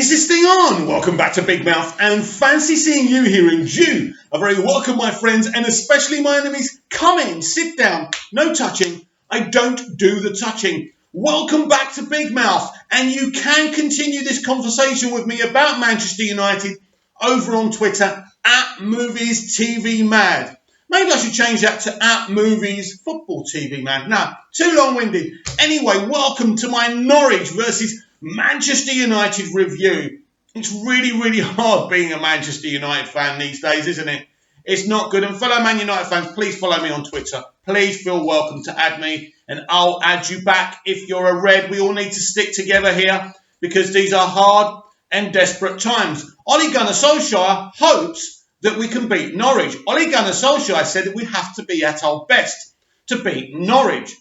Is this thing on? Welcome back to Big Mouth, and fancy seeing you here in June. A very welcome, my friends, and especially my enemies. Come in, sit down, no touching. I don't do the touching. Welcome back to Big Mouth, and you can continue this conversation with me about Manchester United over on Twitter at Movies TV Mad. Maybe I should change that to at Movies Football TV Mad. Nah, too long-winded. Anyway, welcome to my Norwich versus Manchester United review. It's really hard being a Manchester United fan these days, isn't it? It's not good. And fellow Man United fans, please follow me on Twitter. Please feel welcome to add me, and I'll add you back if you're a Red. We all need to stick together here because these are hard and desperate times. Ole Gunnar Solskjaer hopes that we can beat Norwich. Ole Gunnar Solskjaer said that we have to be at our best to beat Norwich.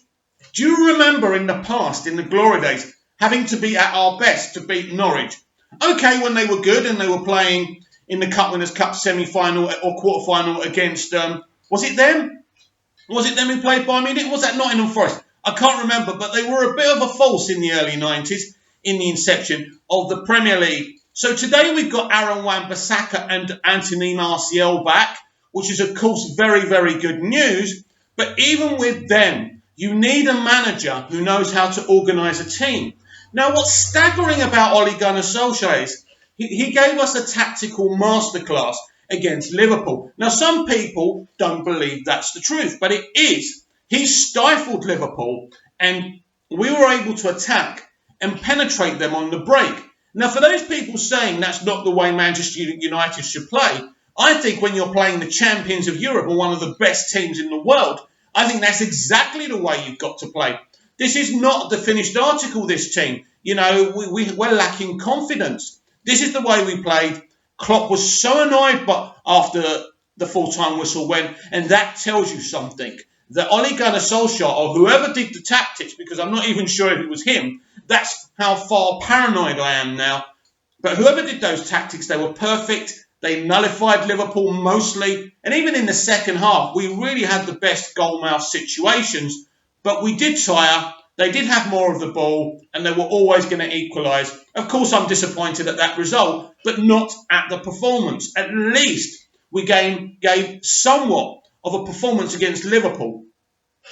Do you remember in the past, in the glory days, having to be at our best to beat Norwich? Okay, when they were good and they were playing in the Cup Winners' Cup semi-final or quarter-final against, was it them? Was it them who played Bayern Munich? Was that Nottingham Forest? I can't remember, but they were a bit of a force in the early 90s, in the inception of the Premier League. So today we've got Aaron Wan-Bissaka and Anthony Martial back, which is, of course, very good news. But even with them, you need a manager who knows how to organise a team. Now, what's staggering about Ole Gunnar Solskjaer is he gave us a tactical masterclass against Liverpool. Now, some people don't believe that's the truth, but it is. He stifled Liverpool, and we were able to attack and penetrate them on the break. Now, for those people saying that's not the way Manchester United should play, I think when you're playing the champions of Europe or one of the best teams in the world, I think that's exactly the way you've got to play. This is not the finished article, this team. You know, we're lacking confidence. This is the way we played. Klopp was so annoyed after the full-time whistle went, and that tells you something. That Ole Gunnar Solskjaer, or whoever did the tactics, because I'm not even sure if it was him, that's how far paranoid I am now. But whoever did those tactics, they were perfect. They nullified Liverpool mostly. And even in the second half, we really had the best goal-mouth situations. But we did tire. They did have more of the ball, and they were always going to equalise. Of course, I'm disappointed at that result, but not at the performance. At least we gave somewhat of a performance against Liverpool.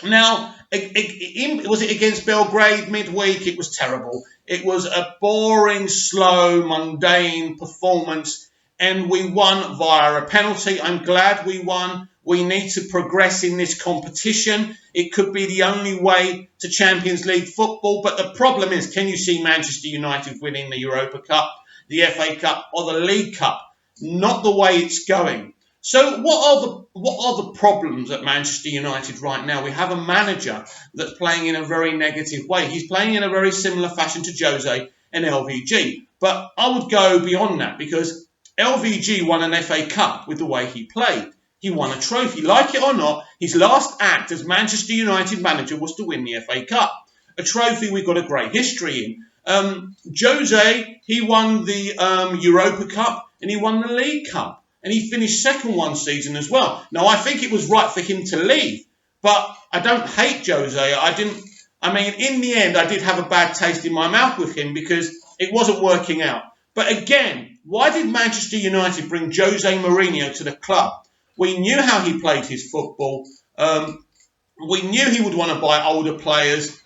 Now, was it against Belgrade midweek? It was terrible. It was a boring, slow, mundane performance, and we won via a penalty. I'm glad we won. We need to progress in this competition. It could be the only way to Champions League football. But the problem is, can you see Manchester United winning the Europa Cup, the FA Cup, or the League Cup? Not the way it's going. So what are the problems at Manchester United right now? We have a manager that's playing in a very negative way. He's playing in a very similar fashion to Jose and LVG. But I would go beyond that, because LVG won an FA Cup with the way he played. He won a trophy. Like it or not, his last act as Manchester United manager was to win the FA Cup, a trophy we've got a great history in. Jose, he won the Europa Cup and he won the League Cup, and he finished second one season as well. Now, I think it was right for him to leave, but I don't hate Jose. In the end, I did have a bad taste in my mouth with him because it wasn't working out. But again, why did Manchester United bring Jose Mourinho to the club? We knew how he played his football. We knew he would want to buy older players,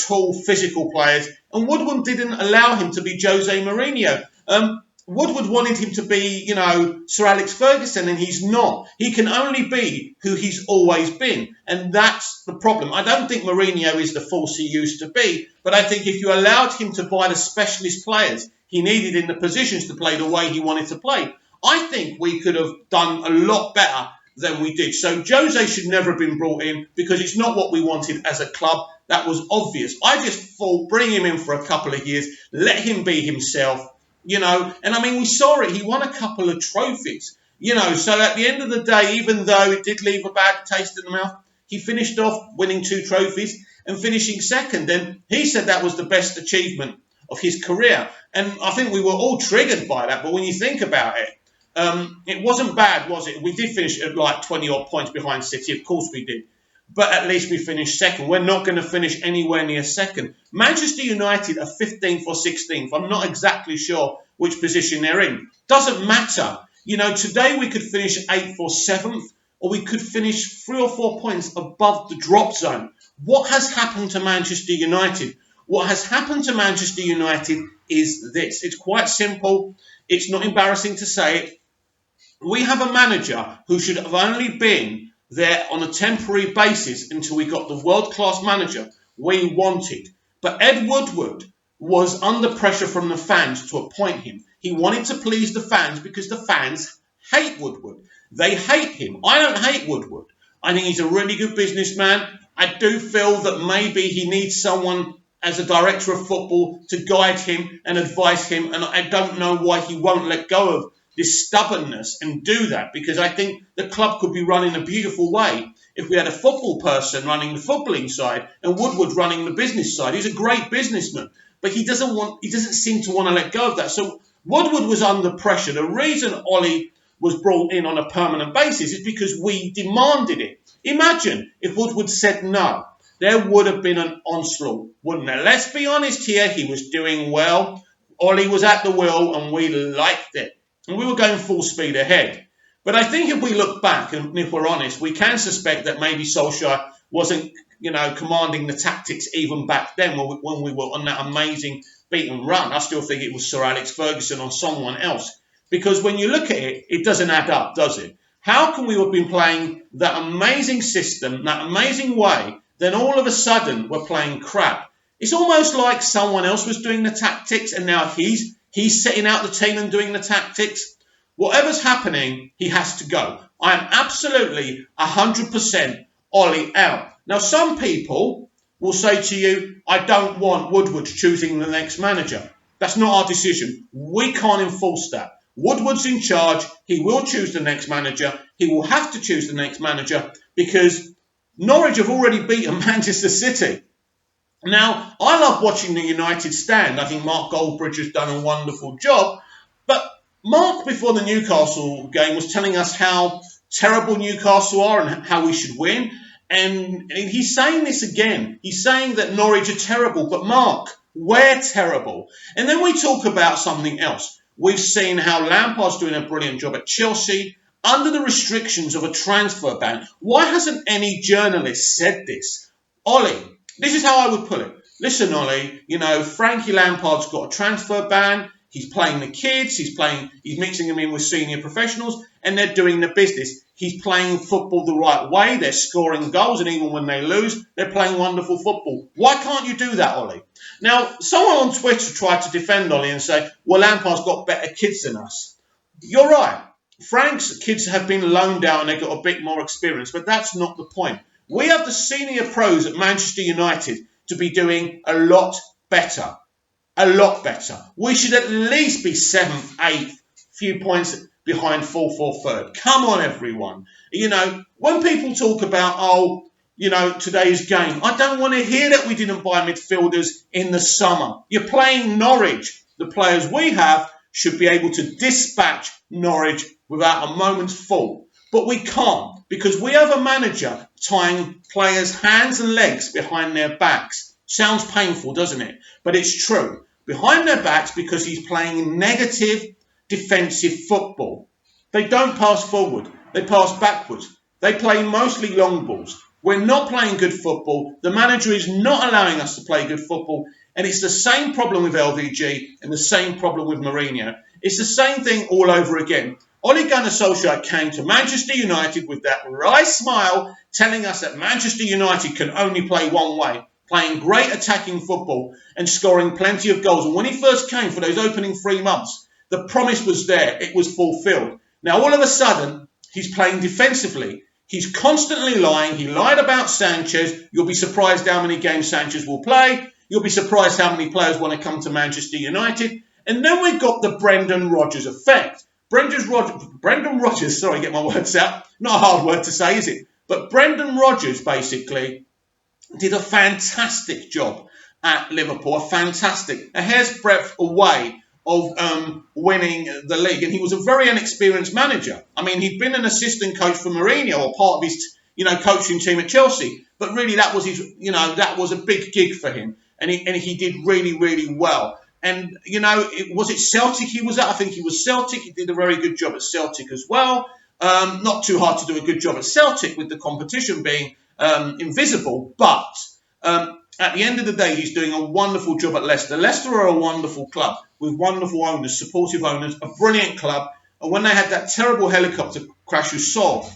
tall, physical players. And Woodward didn't allow him to be Jose Mourinho. Woodward wanted him to be, Sir Alex Ferguson, and he's not. He can only be who he's always been. And that's the problem. I don't think Mourinho is the force he used to be, but I think if you allowed him to buy the specialist players he needed in the positions to play the way he wanted to play, I think we could have done a lot better than we did. So Jose should never have been brought in because it's not what we wanted as a club. That was obvious. I just thought bring him in for a couple of years, let him be himself, And we saw it. He won a couple of trophies, So at the end of the day, even though it did leave a bad taste in the mouth, he finished off winning 2 trophies and finishing second. And he said that was the best achievement of his career. And I think we were all triggered by that. But when you think about it, it wasn't bad, was it? We did finish at like 20-odd points behind City. Of course we did. But at least we finished second. We're not going to finish anywhere near second. Manchester United are 15th or 16th. I'm not exactly sure which position they're in. Doesn't matter. Today we could finish 8th or 7th, or we could finish 3 or 4 points above the drop zone. What has happened to Manchester United? What has happened to Manchester United is this. It's quite simple. It's not embarrassing to say it. We have a manager who should have only been there on a temporary basis until we got the world-class manager we wanted. But Ed Woodward was under pressure from the fans to appoint him. He wanted to please the fans because the fans hate Woodward. They hate him. I don't hate Woodward. I think he's a really good businessman. I do feel that maybe he needs someone as a director of football to guide him and advise him. And I don't know why he won't let go of this stubbornness and do that, because I think the club could be run in a beautiful way if we had a football person running the footballing side and Woodward running the business side. He's a great businessman, but he doesn't seem to want to let go of that. So Woodward was under pressure. The reason Ollie was brought in on a permanent basis is because we demanded it. Imagine if Woodward said no. There would have been an onslaught, wouldn't there? Let's be honest here. He was doing well. Ollie was at the wheel and we liked it. And we were going full speed ahead. But I think if we look back, and if we're honest, we can suspect that maybe Solskjaer wasn't, commanding the tactics even back then when we were on that amazing beaten run. I still think it was Sir Alex Ferguson or someone else. Because when you look at it, it doesn't add up, does it? How can we have been playing that amazing system, that amazing way, then all of a sudden we're playing crap? It's almost like someone else was doing the tactics and now he's setting out the team and doing the tactics. Whatever's happening, he has to go. I am absolutely 100% Ollie out. Now, some people will say to you, I don't want Woodward choosing the next manager. That's not our decision. We can't enforce that. Woodward's in charge. He will choose the next manager. He will have to choose the next manager because Norwich have already beaten Manchester City. Now, I love watching the United stand. I think Mark Goldbridge has done a wonderful job. But Mark, before the Newcastle game, was telling us how terrible Newcastle are and how we should win. And he's saying this again. He's saying that Norwich are terrible. But Mark, we're terrible. And then we talk about something else. We've seen how Lampard's doing a brilliant job at Chelsea under the restrictions of a transfer ban. Why hasn't any journalist said this? Ollie, this is how I would put it. Listen, Ollie, Frankie Lampard's got a transfer ban. He's playing the kids. He's mixing them in with senior professionals, and they're doing the business. He's playing football the right way. They're scoring goals, and even when they lose, they're playing wonderful football. Why can't you do that, Ollie? Now, someone on Twitter tried to defend Ollie and say, well, Lampard's got better kids than us. You're right. Frank's kids have been loaned out and they've got a bit more experience, but that's not the point. We have the senior pros at Manchester United to be doing a lot better. A lot better. We should at least be 7th, 8th, few points behind 4th or 3rd. Come on, everyone. When people talk about, today's game, I don't want to hear that we didn't buy midfielders in the summer. You're playing Norwich. The players we have should be able to dispatch Norwich without a moment's fault. But we can't, because we have a manager tying players' hands and legs behind their backs. Sounds painful, doesn't it? But it's true. Behind their backs because he's playing negative defensive football. They don't pass forward. They pass backwards. They play mostly long balls. We're not playing good football. The manager is not allowing us to play good football. And it's the same problem with LVG and the same problem with Mourinho. It's the same thing all over again. Ole Gunnar Solskjaer came to Manchester United with that wry smile, telling us that Manchester United can only play one way, playing great attacking football and scoring plenty of goals. And when he first came for those opening 3 months, the promise was there. It was fulfilled. Now, all of a sudden, he's playing defensively. He's constantly lying. He lied about Sanchez. You'll be surprised how many games Sanchez will play. You'll be surprised how many players want to come to Manchester United. And then we've got the Brendan Rodgers effect. Brendan Rodgers, sorry, get my words out. Not a hard word to say, is it? But Brendan Rodgers basically did a fantastic job at Liverpool. A hair's breadth away of winning the league. And he was a very inexperienced manager. I mean, he'd been an assistant coach for Mourinho or part of his, coaching team at Chelsea. But really that was his, that was a big gig for him. And he did really, really well. And, was it Celtic he was at? I think he was Celtic. He did a very good job at Celtic as well. Not too hard to do a good job at Celtic with the competition being invisible. But at the end of the day, he's doing a wonderful job at Leicester. Leicester are a wonderful club with wonderful owners, supportive owners, a brilliant club. And when they had that terrible helicopter crash, you saw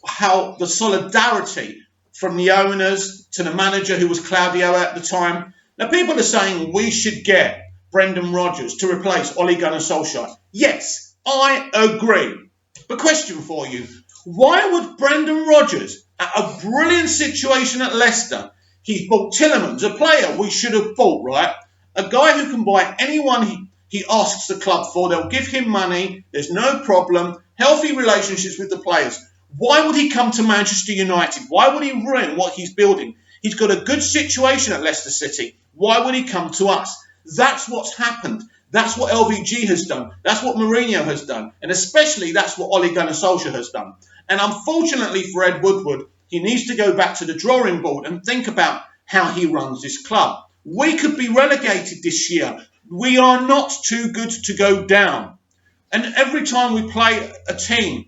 how the solidarity from the owners to the manager, who was Claudio at the time. Now, people are saying we should get Brendan Rodgers to replace Ole Gunnar Solskjaer. Yes, I agree. But question for you, why would Brendan Rodgers, at a brilliant situation at Leicester, he's bought Tielemans, a player we should have bought, right? A guy who can buy anyone he asks the club for. They'll give him money. There's no problem. Healthy relationships with the players. Why would he come to Manchester United? Why would he ruin what he's building? He's got a good situation at Leicester City. Why would he come to us? That's what's happened. That's what LVG has done. That's what Mourinho has done. And especially that's what Ole Gunnar Solskjaer has done. And unfortunately for Ed Woodward, he needs to go back to the drawing board and think about how he runs this club. We could be relegated this year. We are not too good to go down. And every time we play a team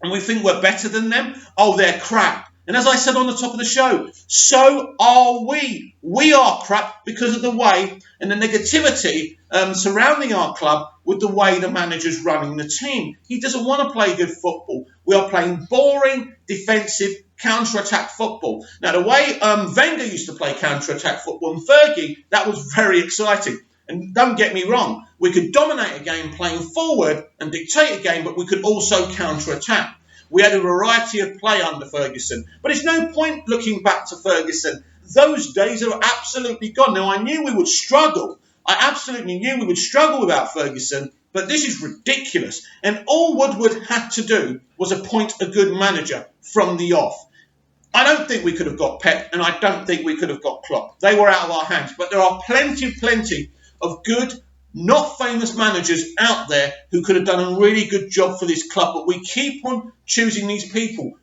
and we think we're better than them, oh, they're crap. And as I said on the top of the show, so are we. We are crap because of the way and the negativity surrounding our club with the way the manager's running the team. He doesn't want to play good football. We are playing boring, defensive, counter-attack football. Now, the way Wenger used to play counter-attack football and Fergie, that was very exciting. And don't get me wrong, we could dominate a game playing forward and dictate a game, but we could also counter-attack. We had a variety of play under Ferguson. But it's no point looking back to Ferguson. Those days are absolutely gone. Now, I knew we would struggle. I absolutely knew we would struggle without Ferguson. But this is ridiculous. And all Woodward had to do was appoint a good manager from the off. I don't think we could have got Pep, and I don't think we could have got Klopp. They were out of our hands. But there are plenty of good, not famous managers out there who could have done a really good job for this club, but we keep on choosing these people.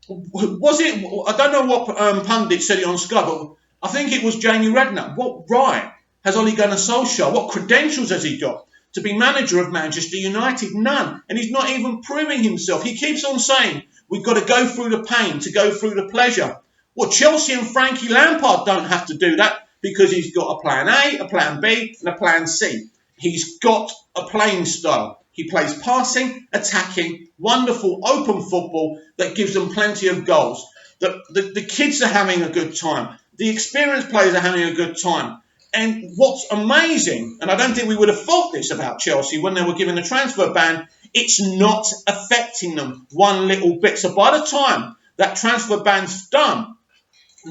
Was it, I don't know what pundit said it on Sky, but I think it was Jamie Redknapp. What right has Ole Gunnar Solskjaer? What credentials has he got to be manager of Manchester United? None. And he's not even proving himself. He keeps on saying, we've got to go through the pain to go through the pleasure. Well, Chelsea and Frankie Lampard don't have to do that, because he's got a plan A, a plan B, and a plan C. He's got a playing style. He plays passing, attacking, wonderful open football that gives them plenty of goals. The kids are having a good time. The experienced players are having a good time. And what's amazing, and I don't think we would have thought this about Chelsea when they were given a transfer ban, it's not affecting them one little bit. So by the time that transfer ban's done,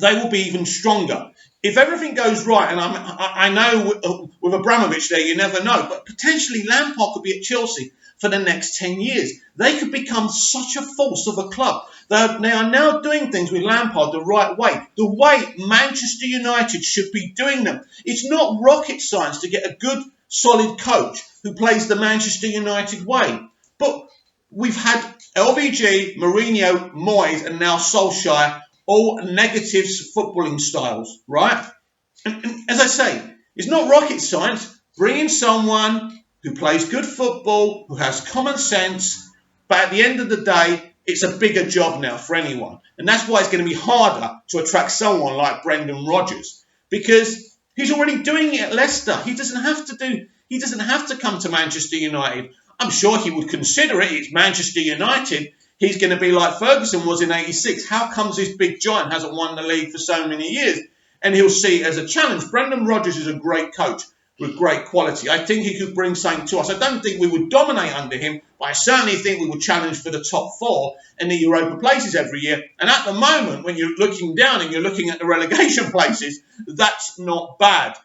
they will be even stronger. If everything goes right, and I know with Abramovich there, you never know, but potentially Lampard could be at Chelsea for the next 10 years. They could become such a force of a club. They are now doing things with Lampard the right way, the way Manchester United should be doing them. It's not rocket science to get a good, solid coach who plays the Manchester United way. But we've had LVG, Mourinho, Moyes, and now Solskjaer, all negative footballing styles, right? And as I say, it's not rocket science. Bring in someone who plays good football, who has common sense, but at the end of the day, it's a bigger job now for anyone. And that's why it's going to be harder to attract someone like Brendan Rodgers, because he's already doing it at Leicester. He doesn't have to come to Manchester United. I'm sure he would consider it. It's Manchester United. He's going to be like Ferguson was in '86. How comes this big giant hasn't won the league for so many years? And he'll see it as a challenge. Brendan Rodgers is a great coach with great quality. I think he could bring something to us. I don't think we would dominate under him, but I certainly think we would challenge for the top four in the Europa places every year. And at the moment, when you're looking down and you're looking at the relegation places, that's not bad.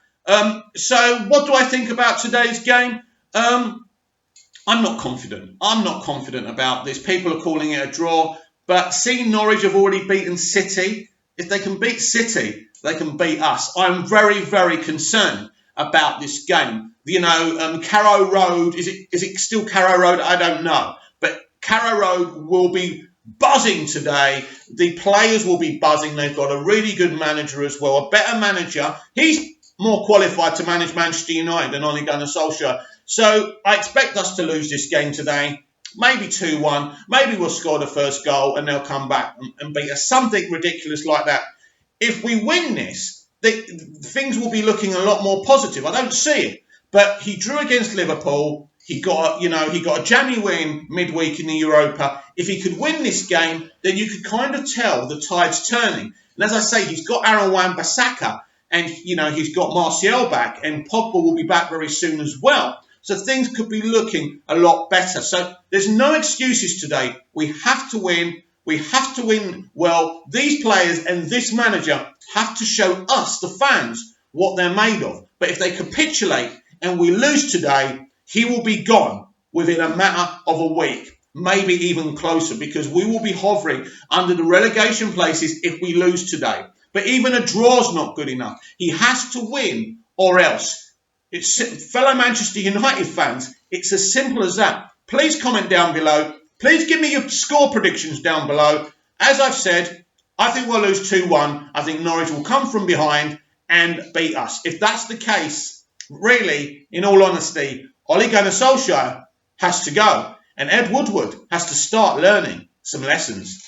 So what do I think about today's game? I'm not confident. I'm not confident about this. People are calling it a draw. But seeing Norwich have already beaten City, if they can beat City, they can beat us. I'm very, very concerned about this game. You know, Carrow Road, is it still Carrow Road? I don't know. But Carrow Road will be buzzing today. The players will be buzzing. They've got a really good manager as well, a better manager. He's more qualified to manage Manchester United than Ole Gunnar Solskjaer. So I expect us to lose this game today. Maybe 2-1. Maybe we'll score the first goal and they'll come back and beat us. Something ridiculous like that. If we win this, things will be looking a lot more positive. I don't see it. But he drew against Liverpool. He got a jammy win midweek in the Europa. If he could win this game, then you could kind of tell the tide's turning. And as I say, he's got Aaron Wan-Bissaka, and he's got Martial back, and Pogba will be back very soon as well. So things could be looking a lot better. So there's no excuses today. We have to win. We have to win well. These players and this manager have to show us, the fans, what they're made of. But if they capitulate and we lose today, he will be gone within a matter of a week, maybe even closer, because we will be hovering under the relegation places if we lose today. But even a draw's not good enough. He has to win or else. Fellow Manchester United fans, it's as simple as that. Please comment down below. Please give me your score predictions down below. As I've said, I think we'll lose 2-1. I think Norwich will come from behind and beat us. If that's the case, really, in all honesty, Ole Gunnar Solskjaer has to go. And Ed Woodward has to start learning some lessons.